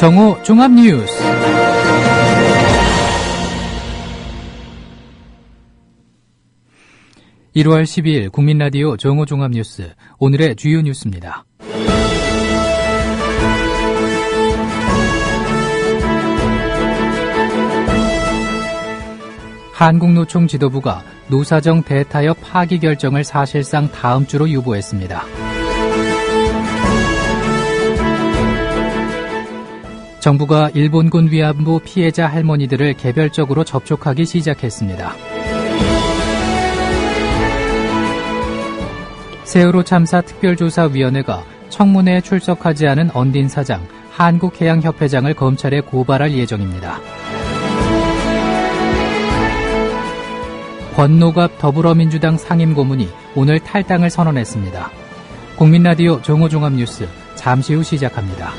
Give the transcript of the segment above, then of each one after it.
정오 종합뉴스. (1월 12일) 국민라디오 정오 종합뉴스. 오늘의 주요 뉴스입니다. 한국노총 지도부가 노사정 대타협 파기 결정을 사실상 다음 주로 유보했습니다. 정부가 일본군 위안부 피해자 할머니들을 개별적으로 접촉하기 시작했습니다. 세월호 참사 특별조사위원회가 청문회에 출석하지 않은 언딘 사장, 한국해양협회장을 검찰에 고발할 예정입니다. 권노갑 더불어민주당 상임고문이 오늘 탈당을 선언했습니다. 국민라디오 정오종합뉴스 잠시 후 시작합니다.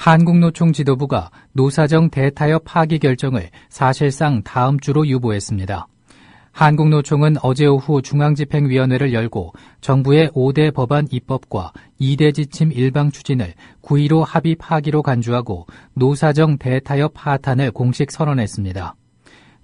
한국노총 지도부가 노사정 대타협 파기 결정을 사실상 다음 주로 유보했습니다. 한국노총은 어제 오후 중앙집행위원회를 열고 정부의 5대 법안 입법과 2대 지침 일방 추진을 9.15 합의 파기로 간주하고 노사정 대타협 파탄을 공식 선언했습니다.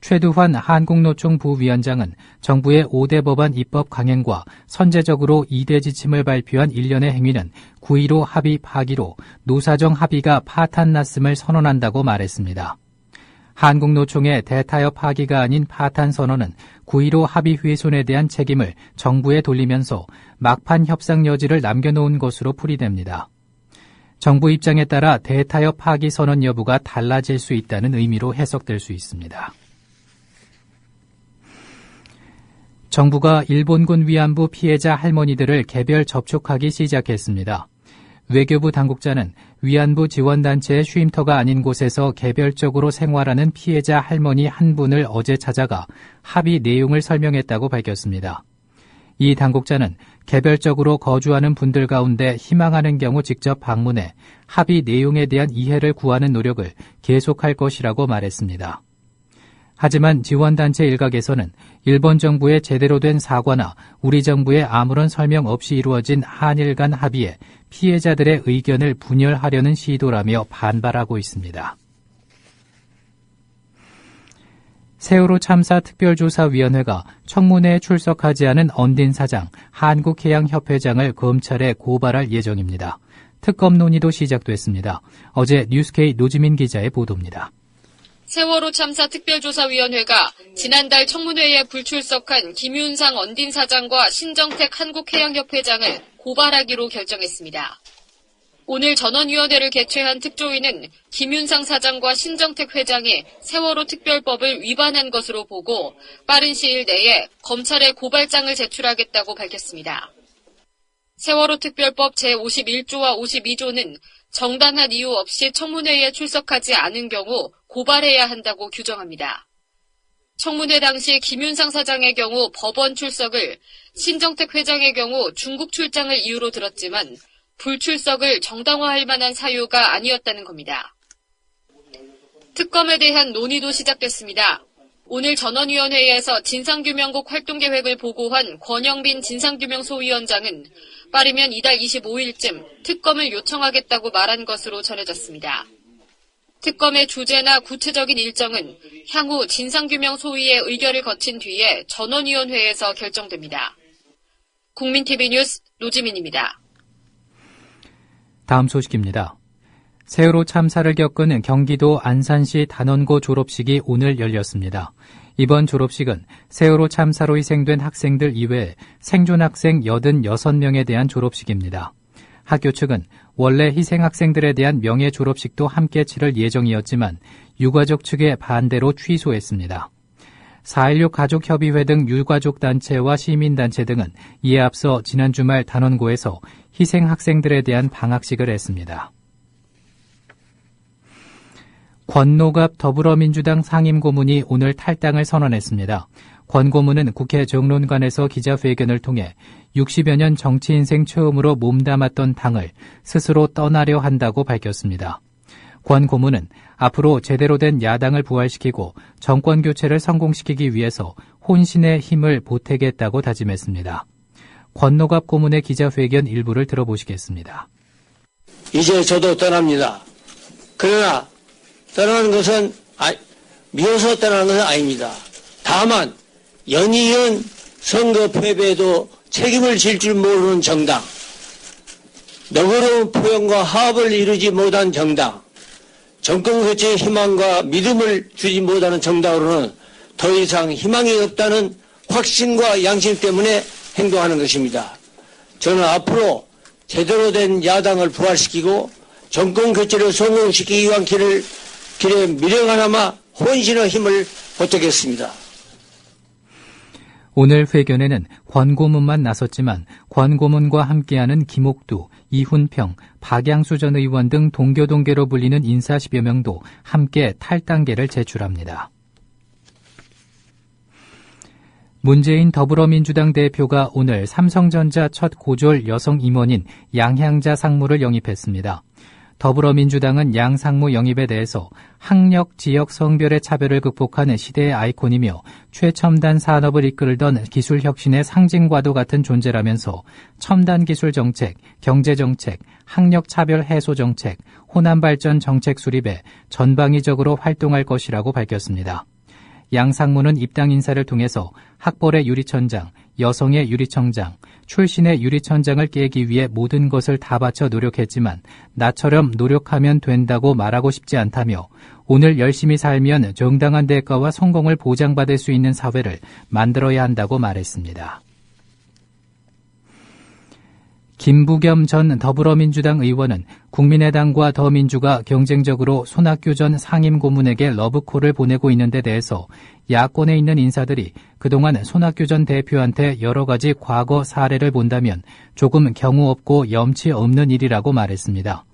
최두환 한국노총 부위원장은 정부의 5대 법안 입법 강행과 선제적으로 2대 지침을 발표한 일련의 행위는 9.15 합의 파기로 노사정 합의가 파탄났음을 선언한다고 말했습니다. 한국노총의 대타협 파기가 아닌 파탄 선언은 9.15 합의 훼손에 대한 책임을 정부에 돌리면서 막판 협상 여지를 남겨놓은 것으로 풀이됩니다. 정부 입장에 따라 대타협 파기 선언 여부가 달라질 수 있다는 의미로 해석될 수 있습니다. 정부가 일본군 위안부 피해자 할머니들을 개별 접촉하기 시작했습니다. 외교부 당국자는 위안부 지원단체의 쉼터가 아닌 곳에서 개별적으로 생활하는 피해자 할머니 한 분을 어제 찾아가 합의 내용을 설명했다고 밝혔습니다. 이 당국자는 개별적으로 거주하는 분들 가운데 희망하는 경우 직접 방문해 합의 내용에 대한 이해를 구하는 노력을 계속할 것이라고 말했습니다. 하지만 지원단체 일각에서는 일본 정부의 제대로 된 사과나 우리 정부의 아무런 설명 없이 이루어진 한일 간 합의에 피해자들의 의견을 분열하려는 시도라며 반발하고 있습니다. 세월호 참사 특별조사위원회가 청문회에 출석하지 않은 언딘 사장, 한국해양협회장을 검찰에 고발할 예정입니다. 특검 논의도 시작됐습니다. 어제 뉴스K 노지민 기자의 보도입니다. 세월호 참사 특별조사위원회가 지난달 청문회에 불출석한 김윤상 언딘 사장과 신정택 한국해양협회장을 고발하기로 결정했습니다. 오늘 전원위원회를 개최한 특조위는 김윤상 사장과 신정택 회장이 세월호 특별법을 위반한 것으로 보고 빠른 시일 내에 검찰에 고발장을 제출하겠다고 밝혔습니다. 세월호 특별법 제51조와 52조는 정당한 이유 없이 청문회에 출석하지 않은 경우 고발해야 한다고 규정합니다. 청문회 당시 김윤상 사장의 경우 법원 출석을, 신정택 회장의 경우 중국 출장을 이유로 들었지만 불출석을 정당화할 만한 사유가 아니었다는 겁니다. 특검에 대한 논의도 시작됐습니다. 오늘 전원위원회에서 진상규명국 활동계획을 보고한 권영빈 진상규명소위원장은 빠르면 이달 25일쯤 특검을 요청하겠다고 말한 것으로 전해졌습니다. 특검의 주제나 구체적인 일정은 향후 진상규명소위의 의결을 거친 뒤에 전원위원회에서 결정됩니다. 국민TV 뉴스 노지민입니다. 다음 소식입니다. 세월호 참사를 겪은 경기도 안산시 단원고 졸업식이 오늘 열렸습니다. 이번 졸업식은 세월호 참사로 희생된 학생들 이외에 생존 학생 86명에 대한 졸업식입니다. 학교 측은 원래 희생 학생들에 대한 명예 졸업식도 함께 치를 예정이었지만 유가족 측의 반대로 취소했습니다. 4.16 가족협의회 등 유가족단체와 시민단체 등은 이에 앞서 지난 주말 단원고에서 희생 학생들에 대한 방학식을 했습니다. 권노갑 더불어민주당 상임고문이 오늘 탈당을 선언했습니다. 권 고문은 국회 정론관에서 기자회견을 통해 60여 년 정치 인생 처음으로 몸담았던 당을 스스로 떠나려 한다고 밝혔습니다. 권 고문은 앞으로 제대로 된 야당을 부활시키고 정권 교체를 성공시키기 위해서 혼신의 힘을 보태겠다고 다짐했습니다. 권노갑 고문의 기자회견 일부를 들어보시겠습니다. 이제 저도 떠납니다. 그러나 떠나는 것은 미워서 떠나는 것은 아닙니다. 다만 연이은 선거 패배에도 책임을 질 줄 모르는 정당, 너그러운 포용과 화합을 이루지 못한 정당, 정권 교체의 희망과 믿음을 주지 못하는 정당으로는 더 이상 희망이 없다는 확신과 양심 때문에 행동하는 것입니다. 저는 앞으로 제대로 된 야당을 부활시키고 정권 교체를 성공시키기 위한 길에 미련 하나마 혼신의 힘을 보태겠습니다. 오늘 회견에는 권 고문만 나섰지만 권 고문과 함께하는 김옥두, 이훈평, 박양수 전 의원 등 동교동계로 불리는 인사 10여 명도 함께 탈당계를 제출합니다. 문재인 더불어민주당 대표가 오늘 삼성전자 첫 고졸 여성 임원인 양향자 상무를 영입했습니다. 더불어민주당은 양 상무 영입에 대해서 학력, 지역, 성별의 차별을 극복하는 시대의 아이콘이며 최첨단 산업을 이끌던 기술혁신의 상징과도 같은 존재라면서 첨단 기술 정책, 경제 정책, 학력 차별 해소 정책, 호남 발전 정책 수립에 전방위적으로 활동할 것이라고 밝혔습니다. 양 상무는 입당 인사를 통해서 학벌의 유리천장, 여성의 유리천장, 출신의 유리천장을 깨기 위해 모든 것을 다 바쳐 노력했지만 나처럼 노력하면 된다고 말하고 싶지 않다며 오늘 열심히 살면 정당한 대가와 성공을 보장받을 수 있는 사회를 만들어야 한다고 말했습니다. 김부겸 전 더불어민주당 의원은 국민의당과 더민주가 경쟁적으로 손학규 전 상임고문에게 러브콜을 보내고 있는 데 대해서 야권에 있는 인사들이 그동안 손학규 전 대표한테 여러 가지 과거 사례를 본다면 조금 경우 없고 염치 없는 일이라고 말했습니다.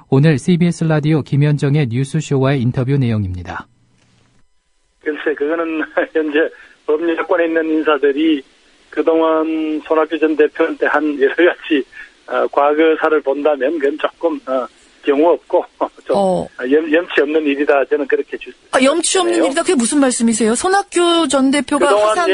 오늘 CBS 라디오 김현정의 뉴스쇼와의 인터뷰 내용입니다. 글쎄, 그거는 현재 법률야권에 있는 인사들이 그동안 손학규 전 대표한테 한 여러 가지 과거사를 본다면 그건 조금 경우 없고 좀 염치 없는 일이다. 저는 그렇게 염치 없는 일이다. 그게 무슨 말씀이세요? 손학규 전 대표가 그동안 항상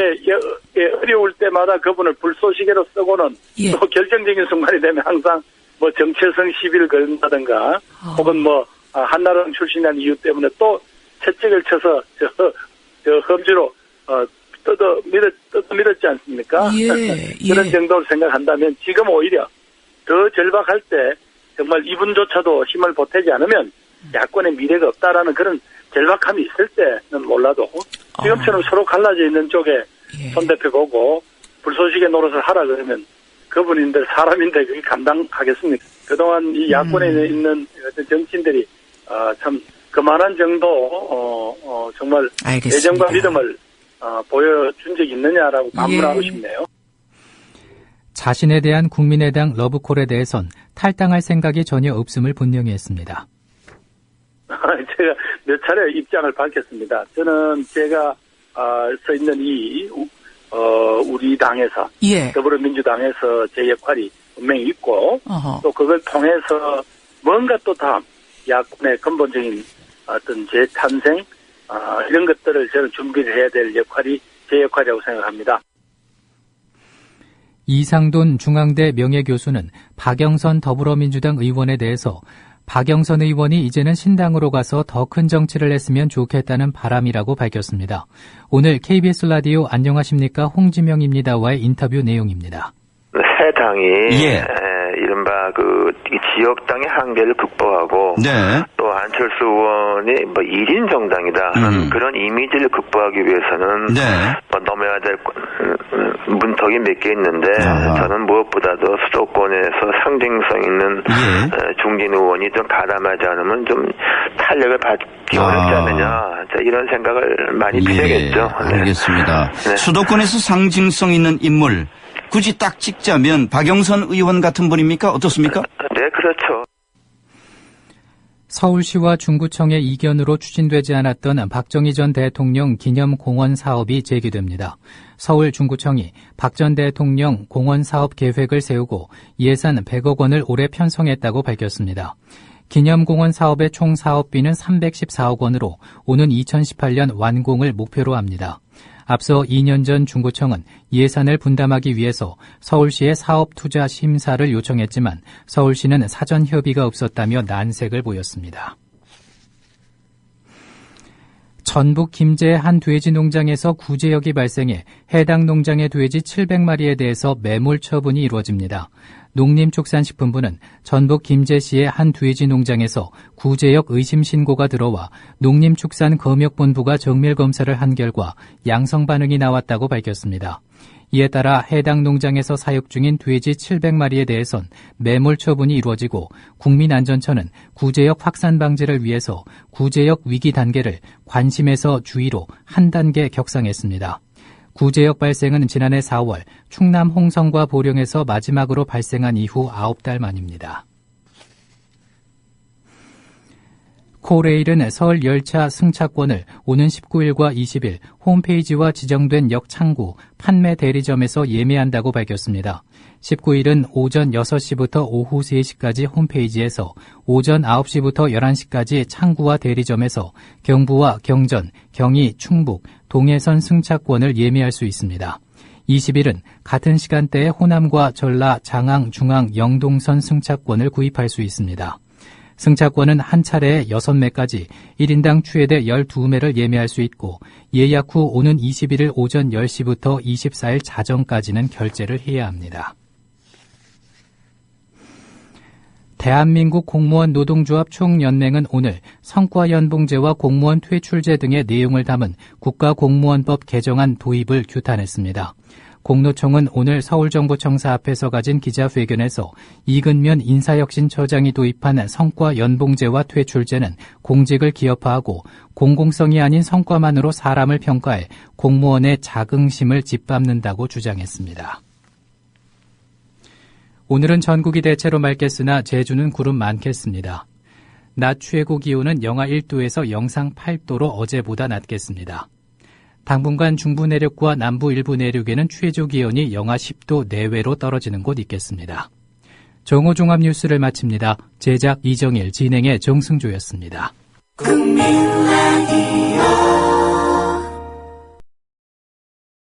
어려울 때마다 그분을 불쏘시개로 쓰고는 또 결정적인 순간이 되면 항상 뭐 정체성 시비를 걸는다든가 혹은 뭐 한나라당 출신이라는 이유 때문에 또 채찍을 쳐서 저 험지로 뜯어 밀었지 않습니까? 그런 정도를 생각한다면 지금 오히려 더 절박할 때 정말 이분조차도 힘을 보태지 않으면 야권의 미래가 없다라는 그런 절박함이 있을 때는 몰라도 지금처럼 서로 갈라져 있는 쪽에 손 대표 보고 불쏘시개 노릇을 하라 그러면 그분인들 사람인데 그게 감당하겠습니까? 그동안 이 야권에 있는 정치인들이 참 그만한 정도 정말 알겠습니다. 애정과 믿음을 보여준 적이 있느냐라고 반문하고 싶네요. 자신에 대한 국민의당 러브콜에 대해선 탈당할 생각이 전혀 없음을 분명히 했습니다. 제가 몇 차례 입장을 밝혔습니다. 저는 제가 서 있는 우리 당에서 더불어민주당에서 제 역할이 분명히 있고 또 그걸 통해서 뭔가 또 다음 야권의 근본적인 어떤 재탄생 이런 것들을 저는 준비를 해야 될 역할이 제 역할이라고 생각합니다. 이상돈 중앙대 명예교수는 박영선 더불어민주당 의원에 대해서 박영선 의원이 이제는 신당으로 가서 더 큰 정치를 했으면 좋겠다는 바람이라고 밝혔습니다. 오늘 KBS 라디오 안녕하십니까 홍지명입니다와의 인터뷰 내용입니다. 새 당이 이른바 지역당의 한계를 극복하고 또 안철수 의원이 1인 정당이다 하는 그런 이미지를 극복하기 위해서는 넘어야 될 문턱이 몇 개 있는데 저는 무엇보다도 수도권에서 상징성 있는 중진 의원이 좀 가담하지 않으면 좀 탄력을 받기 어렵지 않느냐 이런 생각을 많이 피하겠죠. 알겠습니다. 수도권에서 상징성 있는 인물 굳이 딱 찍자면 박영선 의원 같은 분입니까? 어떻습니까? 네, 그렇죠. 서울시와 중구청의 이견으로 추진되지 않았던 박정희 전 대통령 기념 공원 사업이 재개됩니다. 서울 중구청이 박 전 대통령 공원 사업 계획을 세우고 예산 100억 원을 올해 편성했다고 밝혔습니다. 기념공원 사업의 총 사업비는 314억 원으로 오는 2018년 완공을 목표로 합니다. 앞서 2년 전 중구청은 예산을 분담하기 위해서 서울시에 사업 투자 심사를 요청했지만 서울시는 사전 협의가 없었다며 난색을 보였습니다. 전북 김제의 한 돼지 농장에서 구제역이 발생해 해당 농장의 돼지 700마리에 대해서 매몰 처분이 이루어집니다. 농림축산식품부는 전북 김제시의 한 돼지 농장에서 구제역 의심 신고가 들어와 농림축산검역본부가 정밀검사를 한 결과 양성 반응이 나왔다고 밝혔습니다. 이에 따라 해당 농장에서 사육 중인 돼지 700마리에 대해선 매몰 처분이 이루어지고 국민안전처는 구제역 확산 방지를 위해서 구제역 위기 단계를 관심에서 주의로 한 단계 격상했습니다. 구제역 발생은 지난해 4월 충남 홍성과 보령에서 마지막으로 발생한 이후 9달 만입니다. 코레일은 서울 열차 승차권을 오는 19일과 20일 홈페이지와 지정된 역 창구, 판매 대리점에서 예매한다고 밝혔습니다. 19일은 오전 6시부터 오후 3시까지 홈페이지에서, 오전 9시부터 11시까지 창구와 대리점에서 경부와 경전, 경의, 충북, 동해선 승차권을 예매할 수 있습니다. 20일은 같은 시간대에 호남과 전라, 장항, 중앙, 영동선 승차권을 구입할 수 있습니다. 승차권은 한 차례에 6매까지 1인당 최대 12매를 예매할 수 있고 예약 후 오는 21일 오전 10시부터 24일 자정까지는 결제를 해야 합니다. 대한민국 공무원 노동조합 총연맹은 오늘 성과연봉제와 공무원 퇴출제 등의 내용을 담은 국가공무원법 개정안 도입을 규탄했습니다. 공노총은 오늘 서울정부청사 앞에서 가진 기자회견에서 이근면 인사혁신처장이 도입한 성과연봉제와 퇴출제는 공직을 기업화하고 공공성이 아닌 성과만으로 사람을 평가해 공무원의 자긍심을 짓밟는다고 주장했습니다. 오늘은 전국이 대체로 맑겠으나 제주는 구름 많겠습니다. 낮 최고 기온은 영하 1도에서 영상 8도로 어제보다 낮겠습니다. 당분간 중부 내륙과 남부 일부 내륙에는 최저 기온이 영하 10도 내외로 떨어지는 곳 있겠습니다. 정오 종합 뉴스를 마칩니다. 제작 이정일, 진행의 정승조였습니다. 국민라디오